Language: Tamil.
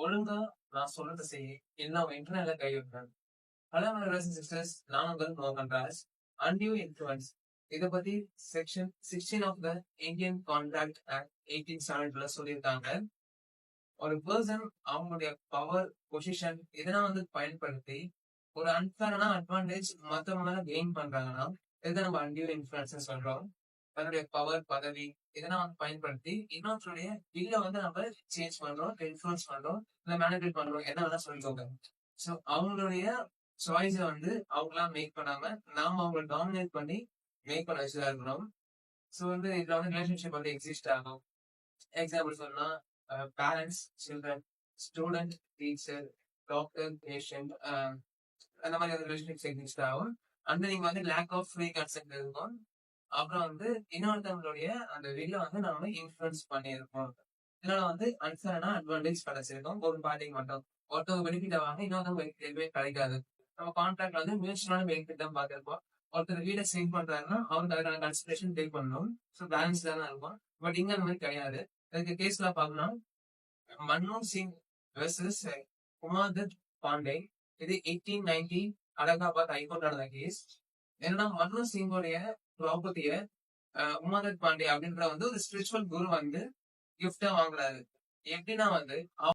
ஒழுங்கா நான் சொல்றத செய். இல்ல உன் இன்டர்னல்ல கை வைப்பேன். ஹலோ brothers and sisters, நான் உங்கள் மோகன் ராஜ். Undue influence. இத பத்தி section 16 of the Indian contract act 1870 சொல்லியிருக்காங்க. ஒரு பர்சன் அவங்களுடைய பவர், பொசிஷன் இதெல்லாம் பயன்படுத்தி ஒரு அன்ஃபேரான அட்வான்டேஜ் மத்தவங்க மேல கெயின் பண்றாங்கன்னா இதை நம்ம அன்டியூ இன்ஃபுளுன்ஸ் சொல்றோம். தன்னுடைய பவர், பதவி இதெல்லாம் பயன்படுத்தி இன்னொருடைய வில்ல நம்ம சேஞ்ச் பண்றோம், இன்ஃபுளுன்ஸ் பண்றோம், இல்ல மேனிபுலேட் பண்றோம், என்ன வேணா சொல்லிக்கோங்க. ஸோ அவங்களுடைய சாய்ஸ அவங்களா மேக் பண்ணாம நாம அவங்களை டாமினேட் பண்ணி மேக் பண்ண வச்சுதான் இருக்கணும். ஸோ இதுல ரிலேஷன்ஷிப் எக்ஸிஸ்ட் ஆகும். எக்ஸாம்பிள் சொன்னா parents, children, student, teacher, doctor, patient, அந்த மாதிரி ரிலேஷன்ஷிப்ஸ் எக்ஸிஸ்ட் ஆகும். அந்த நீங்க லேக் ஆஃப் ஃப்ரீ கன்செப்ட் இருக்கும். அப்புறம் இன்னொருத்தவங்களுடைய அந்த வில்ல நாம இன்ஃபுளுன்ஸ் பண்ணியிருக்கோம். இதனால அன்ஃபேரான அட்வான்டேஜ் கிடைச்சிருக்கும் ஒரு பார்ட்டிக்கு மட்டும். ஒருத்தவங்க பெனிஃபிட் ஆவாங்க, இன்னொருத்தவங்க பெனிஃபிட் எதுவுமே கிடைக்காது. நம்ம கான்ட்ராக்ட்ல மியூச்சுவலான பெனிஃபிட் தான் பார்த்திருப்போம். ஒருத்தர் வீடை சேவ் பண்றாருன்னா அவருக்கு அதுக்கான கன்சிடரேஷன் பே பண்ணணும். ஸோ பேலன்ஸ் தானே இருக்கும். பட் இங்க அந்த மாதிரி கிடையாது. இதுக்கு கேஸ்ல பார்க்கணும். மன்மோகன் சிங் வெர்சஸ் குமார் பாண்டே. இது 1890 அலகாபாத் ஹைகோர்ட் நடந்த கேஸ். ஏன்னா மன்மோகன் சிங்கோடைய ப்ராப்பர்ட்டிய உமாதத் பாண்டே அப்படின்ற ஒரு ஸ்பிரிச்சுவல் குரு கிஃப்டா வாங்குறாரு. எப்படின்னா